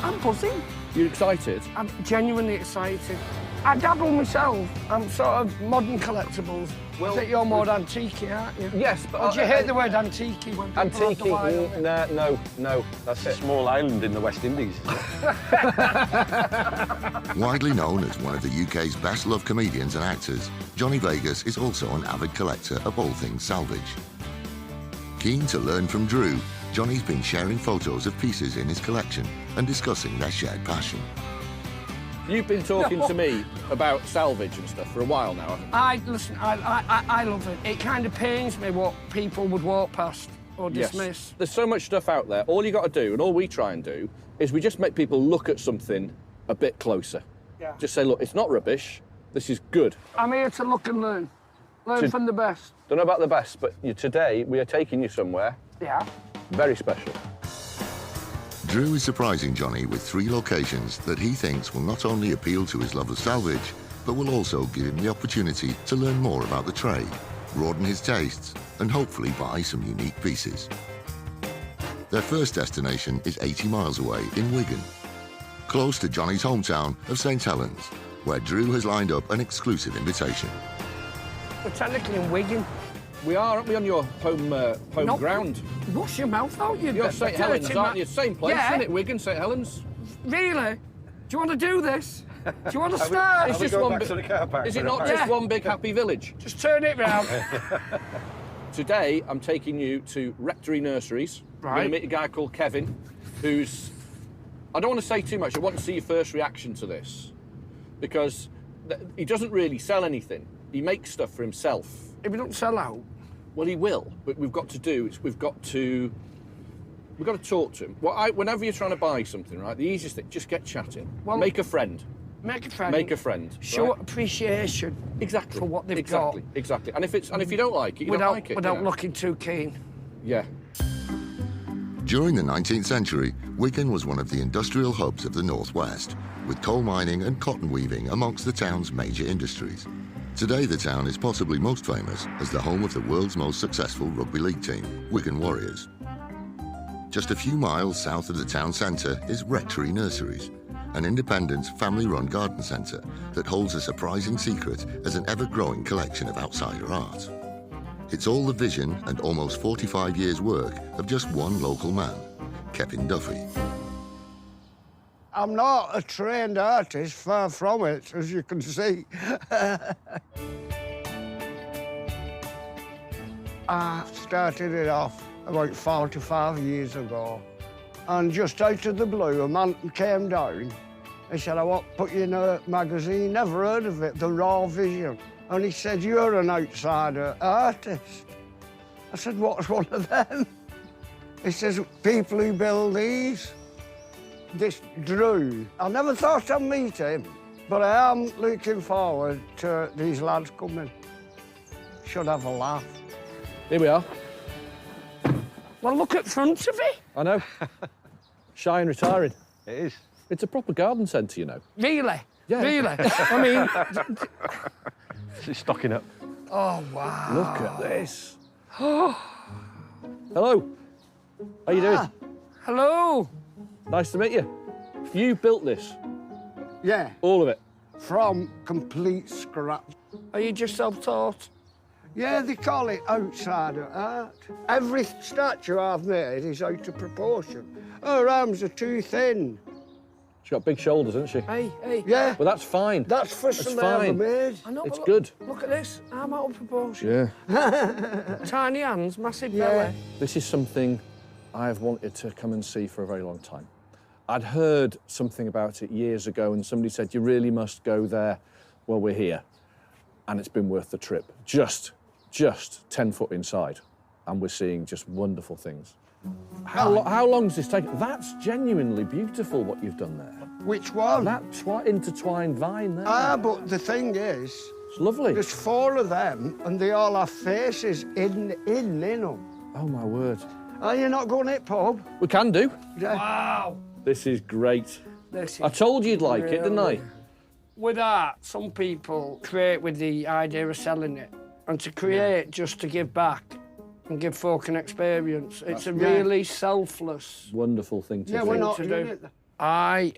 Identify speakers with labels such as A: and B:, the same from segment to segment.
A: I'm buzzing.
B: You're excited?
A: I'm genuinely excited. I dabble myself. I'm sort of modern collectibles.
B: Well,
A: I think you're more antique, aren't you?
B: Yes, but...
A: Or do you hate the word antique when people have the wine on it?
C: No. That's a small island in the West Indies.
D: Widely known as one of the UK's best-loved comedians and actors, Johnny Vegas is also an avid collector of all things salvage. Keen to learn from Drew, Johnny's been sharing photos of pieces in his collection and discussing their shared passion.
B: You've been talking to me about salvage and stuff for a while now, haven't you?
A: Listen, I love it. It kind of pains me what people would walk past or dismiss.
B: Yes. There's so much stuff out there. All you got to do, and all we try and do, is we just make people look at something a bit closer.
A: Yeah.
B: Just say, look, it's not rubbish. This is good.
A: I'm here to look and learn. Learn from the best.
B: Don't know about the best, but today we are taking you somewhere.
A: Yeah.
B: Very special.
D: Drew is surprising Johnny with 3 locations that he thinks will not only appeal to his love of salvage, but will also give him the opportunity to learn more about the trade, broaden his tastes, and hopefully buy some unique pieces. Their first destination is 80 miles away in Wigan, close to Johnny's hometown of St Helens, where Drew has lined up an exclusive invitation.
A: We're technically in Wigan.
B: We are, aren't we, on your home ground?
A: Wash your mouth out, you
B: You're St Helens, aren't you? Same place,
A: Yeah.
B: isn't it? Wigan, St Helens.
A: Really? Do you want to do this? Do you want to start?
B: Is it not just one big happy village?
A: Just turn it round.
B: Today, I'm taking you to Rectory Nurseries. You're going to meet a guy called Kevin, who's... I don't want to say too much. I want to see your first reaction to this, because he doesn't really sell anything. He makes stuff for himself.
A: If we don't sell out...
B: Well, he will, but we've got to talk to him. Whenever you're trying to buy something, right, the easiest thing, just get chatting.
A: Well,
B: make a friend.
A: Make a friend.
B: Make a friend.
A: Show
B: right?
A: appreciation.
B: Exactly.
A: For what they've got.
B: Exactly. And if you don't like it, you don't like it.
A: Without looking too keen.
B: Yeah.
D: During the 19th century, Wigan was one of the industrial hubs of the Northwest, with coal mining and cotton weaving amongst the town's major industries. Today, the town is possibly most famous as the home of the world's most successful rugby league team, Wigan Warriors. Just a few miles south of the town centre is Rectory Nurseries, an independent, family-run garden centre that holds a surprising secret as an ever-growing collection of outsider art. It's all the vision and almost 45 years' work of just one local man, Kevin Duffy.
E: I'm not a trained artist, far from it, as you can see. I started it off about 45 years ago. And just out of the blue, a man came down. He said, I want to put you in a magazine. Never heard of it, The Raw Vision. And he said, you're an outsider artist. I said, what's one of them? He says, people who build these. This Drew. I never thought I'd meet him, but I am looking forward to these lads coming. Should have a laugh.
B: Here we are.
A: Well, look at front of it.
B: I know. Shy and retiring.
C: It is.
B: It's a proper garden centre, you know.
A: Really?
B: Yeah.
A: Really? I mean...
C: It's stocking up.
A: Oh, wow.
B: Look at this. Hello. How you doing?
A: Hello.
B: Nice to meet you. You built this?
E: Yeah.
B: All of it?
E: From complete scratch.
A: Are you just self-taught?
E: Yeah, they call it outsider art. Every statue I've made is out of proportion. Her arms are too thin.
B: She's got big shoulders, hasn't she?
A: Hey.
E: Yeah.
B: Well, that's fine.
E: That's for something I ever
B: fine.
E: made.
A: I know,
B: It's
A: but
B: good.
A: Look at this. I'm out of proportion.
B: Yeah.
A: Tiny hands, massive
E: Yeah.
A: belly.
B: This is something I've wanted to come and see for a very long time. I'd heard something about it years ago and somebody said, you really must go there. Well, we're here. And it's been worth the trip. Just 10 foot inside. And we're seeing just wonderful things. How long does this take? That's genuinely beautiful, what you've done there.
E: Which one?
B: That intertwined vine there.
E: But the thing is,
B: It's lovely.
E: there's 4 of them, and they all have faces in them.
B: Oh, my word.
E: Are you not going to it, pub?
B: We can do.
E: Yeah.
A: Wow.
B: This is great.
A: This is
B: I told you you'd like it, didn't I?
A: With art, some people create with the idea of selling it. And to create just to give back and give folk an experience, it's a really selfless...
B: Wonderful thing to
E: Yeah,
B: do.
E: we're not
A: to
E: doing
A: do.
E: it.
A: I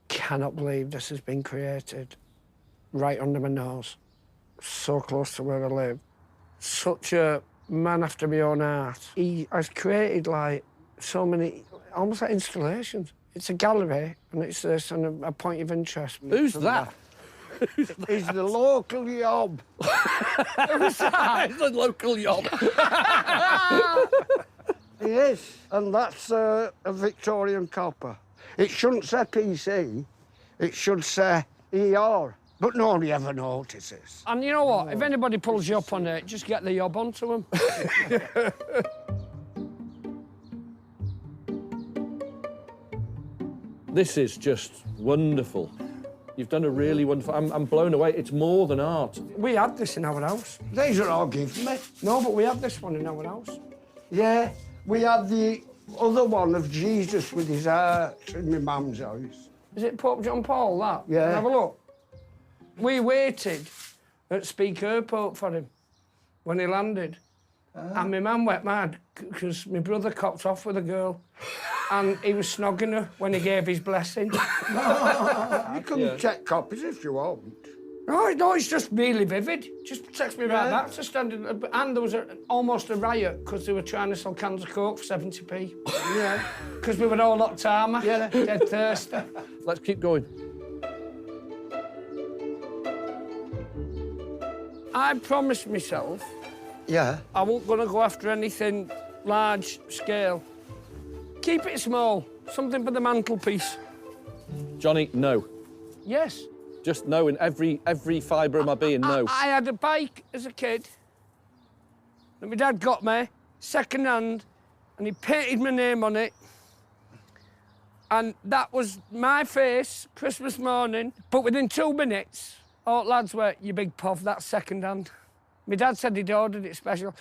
A: cannot believe this has been created right under my nose, so close to where I live. Such a man after my own heart. He has created, like, so many, almost like installations. It's a gallery, and it's this, and a point of interest.
B: Who's that?
E: He's the local yob.
A: Who's that?
B: The local yob.
E: He is, and that's a Victorian copper. It shouldn't say PC, it should say ER, but nobody ever notices.
A: And you know what? If anybody pulls you up on it, just get the yob onto them.
B: This is just wonderful. You've done a really wonderful... I'm blown away. It's more than art.
A: We had this in our house.
E: These are all given me.
A: No, but we had this one in our house.
E: Yeah, we had the other one of Jesus with his heart in my mum's house.
A: Is it Pope John Paul, that?
E: Yeah.
A: Have a look. We waited at Speke Airport for him when he landed. And my mum went mad because my brother copped off with a girl and he was snogging her when he gave his blessing.
E: You can check copies if you want.
A: No, it's just really vivid. Just takes me right back to standing. And there was almost a riot because they were trying to sell cans of Coke for 70p.
E: Yeah.
A: Because we were all locked armour, dead thirsty.
B: Let's keep going.
A: I promised myself
E: Yeah.
A: I wasn't going to go after anything large scale. Keep it small, something for the mantelpiece.
B: Johnny, no.
A: Yes.
B: Just no in every fibre of my being, no.
A: I had a bike as a kid that my dad got me, second hand, and he painted my name on it. And that was my face, Christmas morning. But within 2 minutes, all lads were, you big pov, that's second hand. My dad said he'd ordered it special.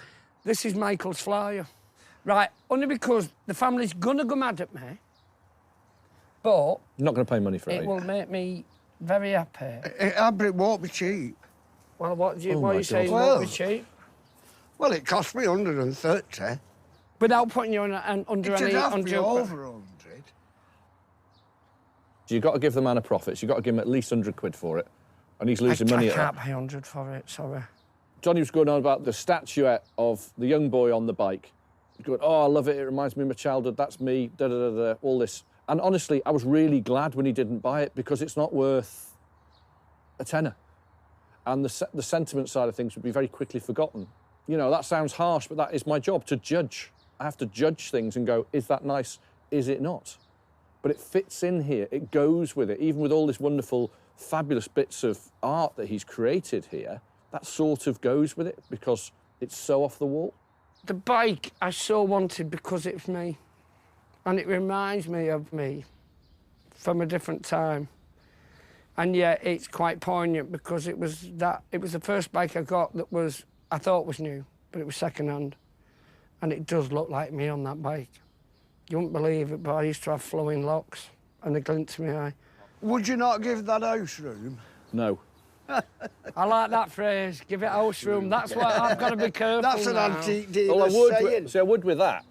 A: This is Michael's flyer. Right, only because the family's gonna go mad at me, but...
B: You're not going to pay money for it,
A: It will make me very happy.
E: But it won't be cheap.
A: Well, what are
B: my
A: you
B: God.
A: saying?
E: Well-
A: Won't be cheap?
E: Well, it cost me 130.
A: Without putting you under
E: It'd
A: any
E: have to be
A: undue...
E: over 100.
B: You've got to give the man a profit. You've got to give him at least 100 quid for it. And he's losing money
A: I
B: at that.
A: can't pay 100 for it, sorry.
B: Johnny was going on about the statuette of the young boy on the bike. He's going, oh, I love it, it reminds me of my childhood, that's me, da-da-da-da, all this. And honestly, I was really glad when he didn't buy it because it's not worth a tenner. And the sentiment side of things would be very quickly forgotten. You know, that sounds harsh, but that is my job, to judge. I have to judge things and go, is that nice, is it not? But it fits in here, it goes with it, even with all this wonderful, fabulous bits of art that he's created here, that sort of goes with it because it's so off the wall.
A: The bike I so wanted because it's me. And it reminds me of me from a different time. And yet it's quite poignant because it was the first bike I got that I thought was new, but it was second hand. And it does look like me on that bike. You wouldn't believe it, but I used to have flowing locks and a glint to my eye.
E: Would you not give that house room?
B: No.
A: I like that phrase, give it house room. That's why I've got to be careful.
E: That's an
A: now.
E: antique
B: Well, I
E: dealer
B: would,
E: saying.
B: so I would with that.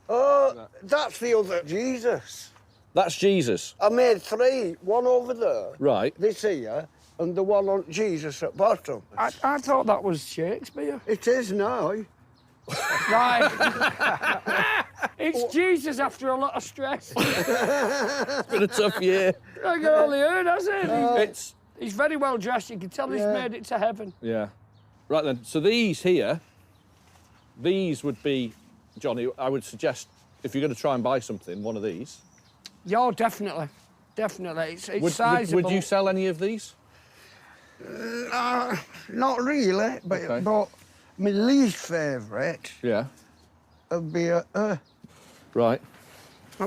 E: Oh, that's the other Jesus.
B: That's Jesus.
E: I made 3, one over there,
B: Right.
E: this here, and the one on Jesus at bottom.
A: I thought that was Shakespeare.
E: It is now.
A: Right. It's Jesus after a lot of stress.
B: It's been a tough year.
A: I can only heard, hasn't he?
B: It's...
A: He's very well dressed. You can tell he's
E: Yeah.
A: made it to heaven.
B: Yeah. Right then, so these here, these would be, Johnny, I would suggest, if you're going to try and buy something, one of these.
A: Yeah, definitely. Definitely. It's
B: Would
A: sizable.
B: you sell any of these?
E: Not really, but,
B: Okay.
E: but my least favourite
B: Yeah.
E: would be a...
A: Let
B: Right.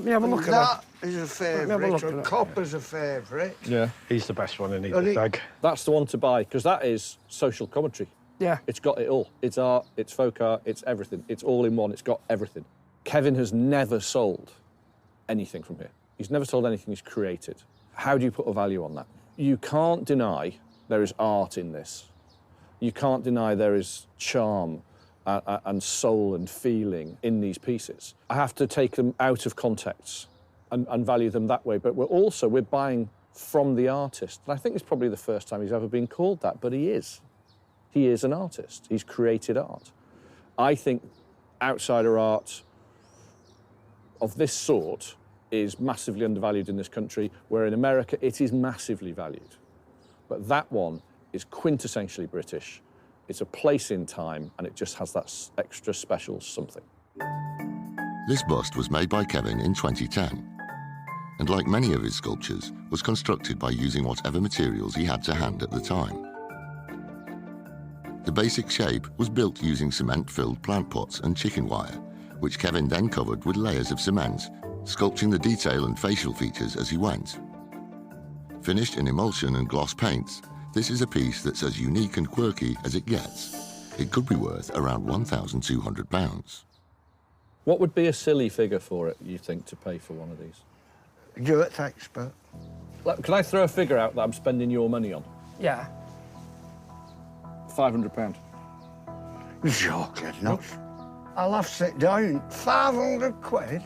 A: me have a look at that.
E: That is a
A: me have a
E: favourite,
A: look at
E: and
A: it.
E: copper's a favourite.
B: Yeah.
C: He's the best one, isn't he?
E: And
C: The
E: he-
C: dag.
B: That's the one to buy, because that is social commentary.
A: Yeah.
B: It's got it all. It's art, it's folk art, it's everything. It's all in one, it's got everything. Kevin has never sold anything from here. He's never sold anything he's created. How do you put a value on that? You can't deny there is art in this. You can't deny there is charm and soul and feeling in these pieces. I have to take them out of context and value them that way. But we're buying from the artist. And I think it's probably the first time he's ever been called that, but he is. He is an artist. He's created art. I think outsider art of this sort is massively undervalued in this country, where in America it is massively valued. But that one is quintessentially British. It's a place in time, and it just has that extra special something.
D: This bust was made by Kevin in 2010, and like many of his sculptures, was constructed by using whatever materials he had to hand at the time. The basic shape was built using cement-filled plant pots and chicken wire, which Kevin then covered with layers of cement, sculpting the detail and facial features as he went. Finished in emulsion and gloss paints, this is a piece that's as unique and quirky as it gets. It could be worth around £1,200.
B: What would be a silly figure for it, you think, to pay for one of these?
E: Do it, expert.
B: Can I throw a figure out that I'm spending your money on?
A: Yeah.
B: £500.
E: You're joking, no? I'll have to sit down. 500 quid?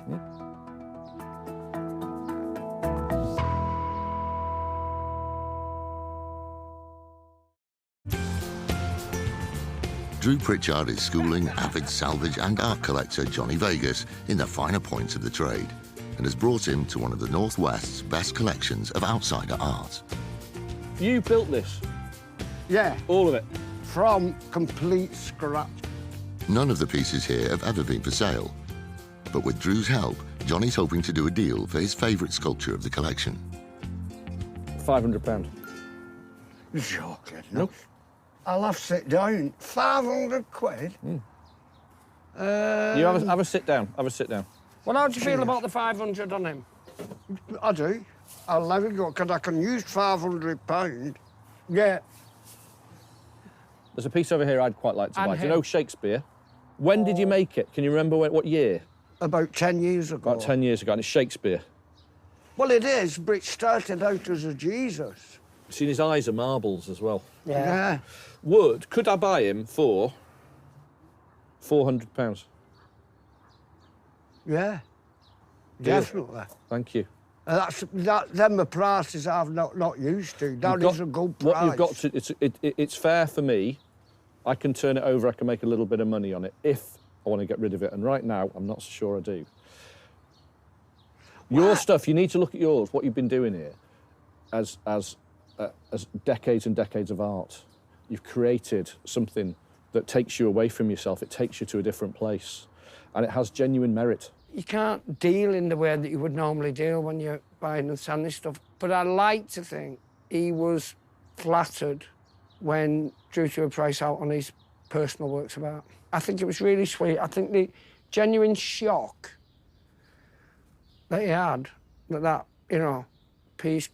D: Drew Pritchard is schooling avid salvage and art collector Johnny Vegas in the finer points of the trade, and has brought him to one of the Northwest's best collections of outsider art.
B: You built this?
E: Yeah.
B: All of it?
E: From complete scratch.
D: None of the pieces here have ever been for sale, but with Drew's help, Johnny's hoping to do a deal for his favourite sculpture of the collection.
B: £500.
E: You're joking, no?
B: Nope.
E: I'll have to sit down. 500 quid?
B: You have a sit down. Have a sit down.
A: Well, how do you feel about the 500 on him?
E: I do. I'll never go, because I can use £500.
A: Yeah.
B: There's a piece over here I'd quite like to
A: And
B: buy. Do you
A: him.
B: know Shakespeare? When did you make it? Can you remember what year?
E: About 10 years ago.
B: About 10 years ago, and it's Shakespeare.
E: Well, it is, but it started out as a Jesus.
B: Seen his eyes are marbles as well.
E: Yeah.
B: Could I buy him for £400?
E: Yeah.
B: Deal.
E: Definitely.
B: Thank you.
E: Them are prices I've not used to. That is a good price.
B: What you've got to, it's fair for me. I can turn it over, I can make a little bit of money on it if I want to get rid of it. And right now, I'm not so sure I do. Your stuff, you need to look at yours, what you've been doing here, as decades and decades of art. You've created something that takes you away from yourself. It takes you to a different place. And it has genuine merit.
A: You can't deal in the way that you would normally deal when you're buying and selling stuff. But I like to think he was flattered when Drew threw a price out on his personal works of art. I think it was really sweet. I think the genuine shock that he had, that piece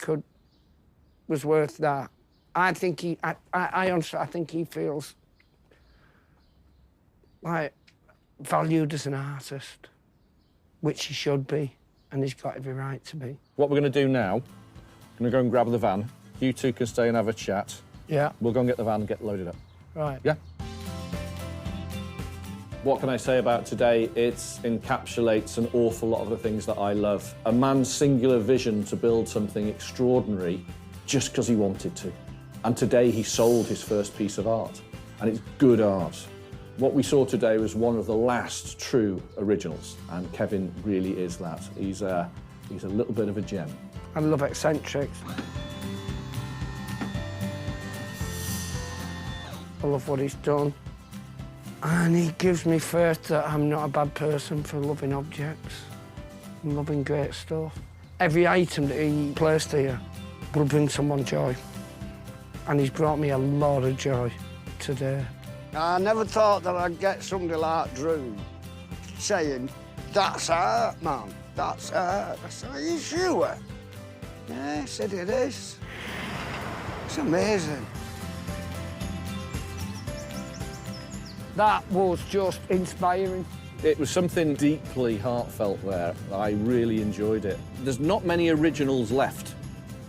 A: was worth that. I honestly, I think he feels like valued as an artist, which he should be, and he's got every right to be.
B: What we're going to do now, I'm going to go and grab the van. You two can stay and have a chat.
A: Yeah.
B: We'll go and get the van and get loaded up.
A: Right.
B: Yeah? What can I say about today? It encapsulates an awful lot of the things that I love. A man's singular vision to build something extraordinary just because he wanted to. And today he sold his first piece of art, and it's good art. What we saw today was one of the last true originals, and Kevin really is that. He's a little bit of a gem.
A: I love eccentrics. I love what he's done. And he gives me faith that I'm not a bad person for loving objects and loving great stuff. Every item that he placed here will bring someone joy. And he's brought me a lot of joy today.
E: I never thought that I'd get somebody like Drew saying, "That's art, man, that's art." I said, "Are you sure?" Yeah, he said it is. It's amazing.
A: That was just inspiring.
B: It was something deeply heartfelt there. I really enjoyed it. There's not many originals left,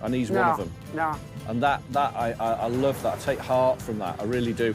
B: and he's one of them.
A: No.
B: And I love that. I take heart from that, I really do.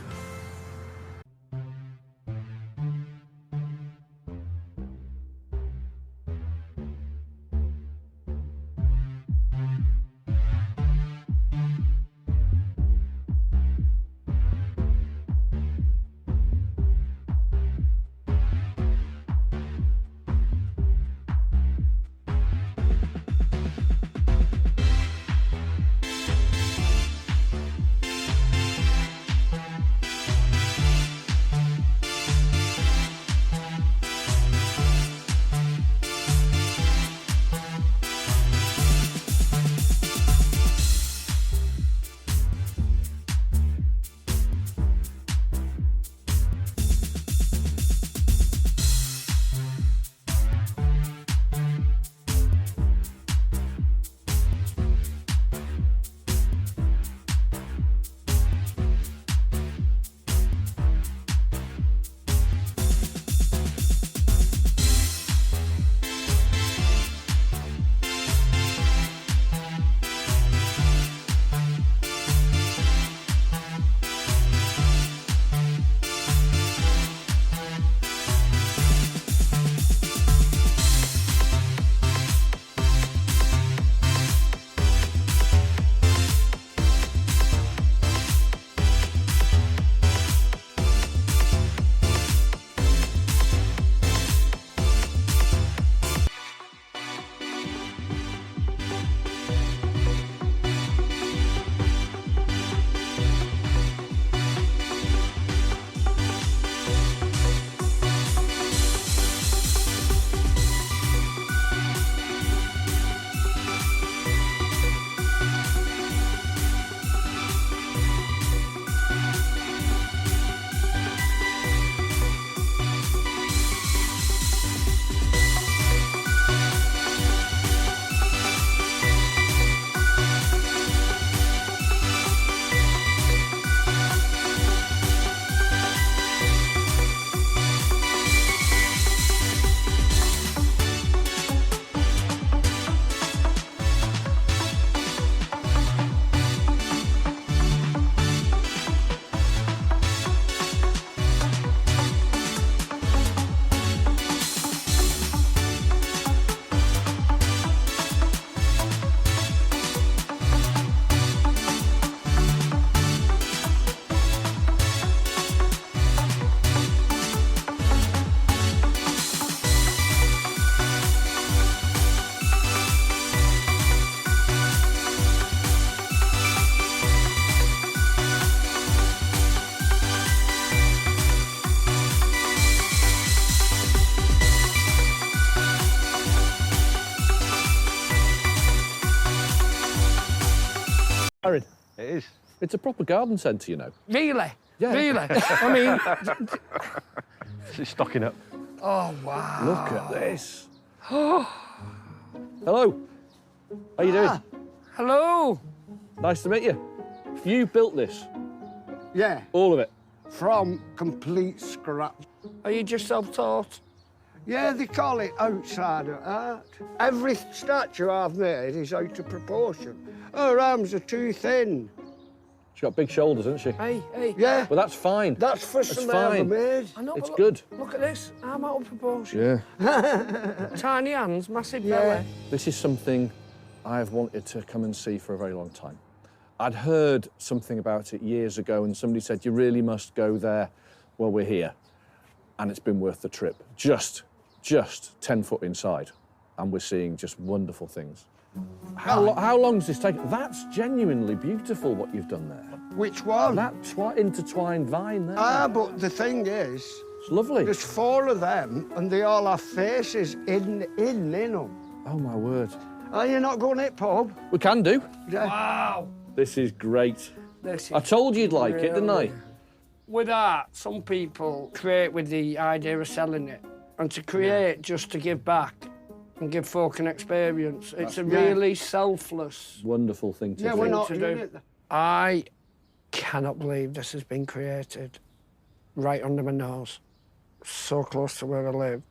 B: Aaron,
C: It is.
B: it's a proper garden centre, you know.
A: Really?
B: Yeah.
A: Really? I mean,
C: It's stocking up.
A: oh, wow.
B: Look at this. Hello. How you doing?
A: Hello.
B: Nice to meet you. You built this,
E: Yeah,
B: all of it.
E: from complete scratch.
A: Are you just self-taught?
E: Yeah, they call it outsider art. Every statue I've made is out of proportion. Her arms are too thin.
B: She's got big shoulders, hasn't she?
A: Hey, hey.
E: Yeah,
B: Well, that's fine.
E: that's for
B: That's
E: some ever
B: fine.
E: made.
A: I know,
B: It's
A: but
B: good.
A: Look at this. I'm out of proportion.
B: Yeah.
A: Tiny hands, massive
E: Yeah.
A: belly.
B: This is something I've wanted to come and see for a very long time. I'd heard something about it years ago and somebody said, you really must go there. Well, we're here. And it's been worth the trip. Just 10 foot inside. And we're seeing just wonderful things. How long does this take? That's genuinely beautiful what you've done there.
E: Which one?
B: That intertwined vine there.
E: But the thing is,
B: It's lovely.
E: there's 4 of them and they all have faces in them.
B: Oh, my word.
E: Are you not going to it, pub?
B: We can do.
E: Yeah.
A: Wow.
B: This is great.
A: This is
B: I told you you'd like it, didn't I?
A: With art, some people create with the idea of selling it. And to create just to give back and give folk an experience, it's a really selfless.
B: Wonderful thing to
E: Yeah,
B: do.
E: we're not
A: to
E: doing
A: do.
E: it.
A: I cannot believe this has been created right under my nose, so close to where I live.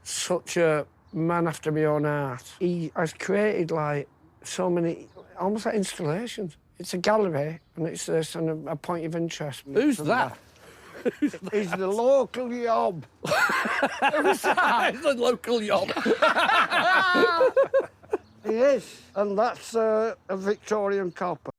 A: Such a man after my own heart. He has created like so many, almost like installations. It's a gallery and it's this and a point of interest.
B: Who's that?
E: He's the local yob.
B: Who's that? It's a local yob.
E: He is. And that's a Victorian copper.